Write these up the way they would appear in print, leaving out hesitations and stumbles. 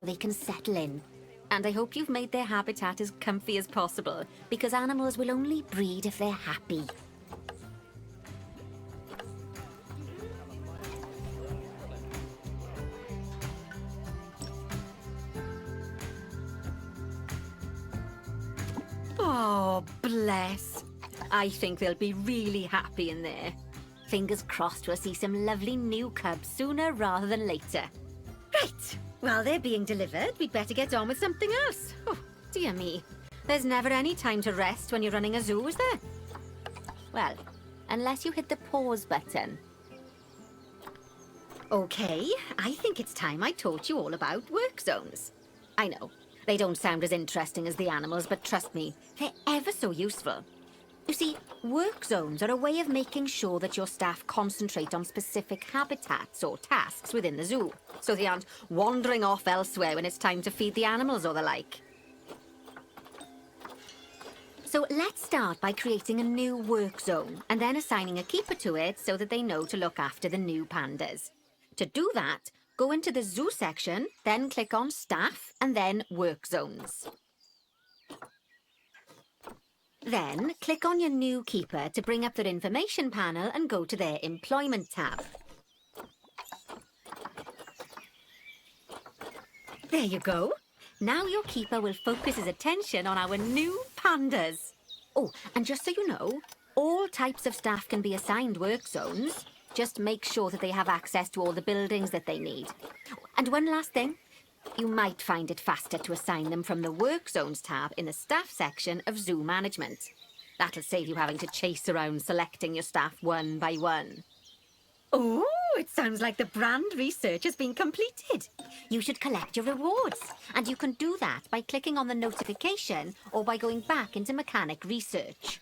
they can settle in. And I hope you've made their habitat as comfy as possible, because animals will only breed if they're happy. Oh, bless. I think they'll be really happy in there. Fingers crossed we'll see some lovely new cubs sooner rather than later. Right, while they're being delivered, we'd better get on with something else. Oh, dear me. There's never any time to rest when you're running a zoo, is there? Well, unless you hit the pause button. Okay, I think it's time I taught you all about work zones. I know, they don't sound as interesting as the animals, but trust me, they're ever so useful. You see, work zones are a way of making sure that your staff concentrate on specific habitats or tasks within the zoo, so they aren't wandering off elsewhere when it's time to feed the animals or the like. So let's start by creating a new work zone and then assigning a keeper to it so that they know to look after the new pandas. To do that, go into the zoo section, then click on Staff and then Work Zones. Then click on your new keeper to bring up their information panel and go to their Employment tab. There you go. Now your keeper will focus his attention on our new pandas. Oh, and just so you know, all types of staff can be assigned work zones. Just make sure that they have access to all the buildings that they need. And one last thing, you might find it faster to assign them from the Work Zones tab in the Staff section of Zoo Management. That'll save you having to chase around selecting your staff one by one. Oh, it sounds like the brand research has been completed. You should collect your rewards, and you can do that by clicking on the notification or by going back into Mechanic Research.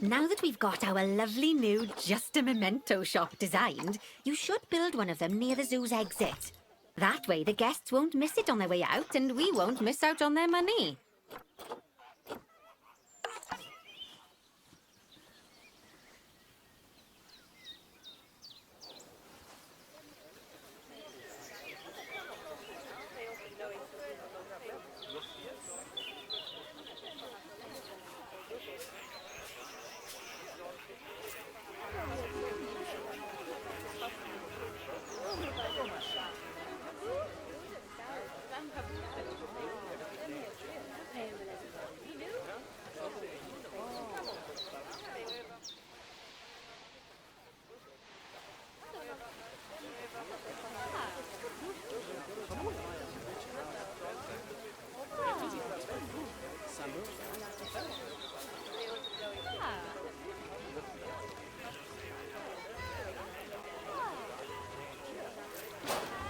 Now that we've got our lovely new Just a Memento shop designed, you should build one of them near the zoo's exit. That way the guests won't miss it on their way out and we won't miss out on their money.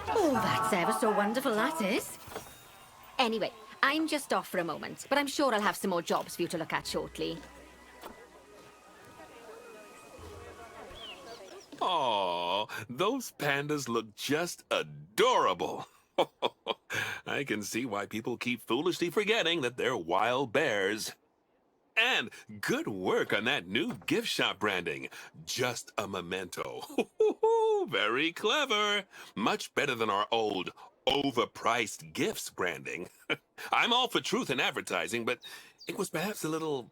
Oh, that's ever so wonderful, that is. Anyway, I'm just off for a moment, but I'm sure I'll have some more jobs for you to look at shortly. Aw, those pandas look just adorable. I can see why people keep foolishly forgetting that they're wild bears. And good work on that new gift shop branding. Just a memento. Very clever. Much better than our old overpriced gifts branding. I'm all for truth in advertising, but it was perhaps a little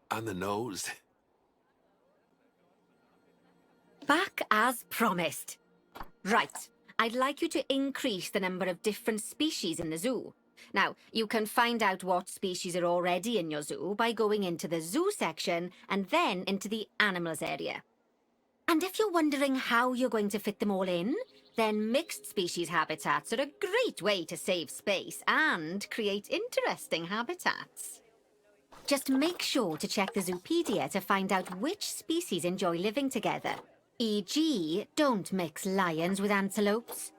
on the nose. Back as promised. Right, I'd like you to increase the number of different species in the zoo. Now, you can find out what species are already in your zoo by going into the zoo section and then into the animals area. And if you're wondering how you're going to fit them all in, then mixed species habitats are a great way to save space and create interesting habitats. Just make sure to check the Zoopedia to find out which species enjoy living together. E.g., don't mix lions with antelopes.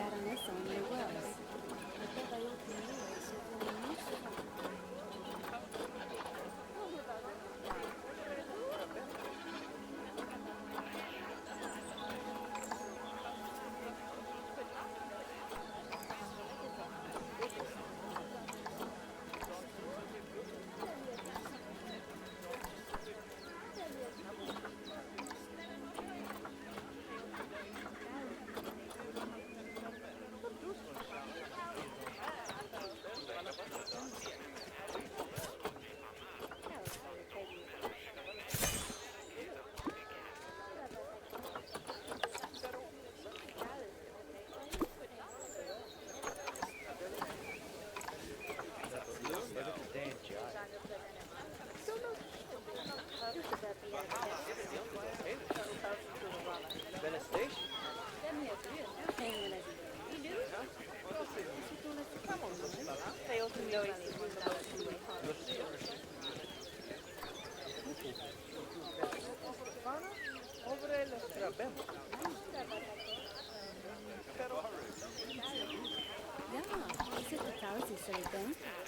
Ja, is het totaal is het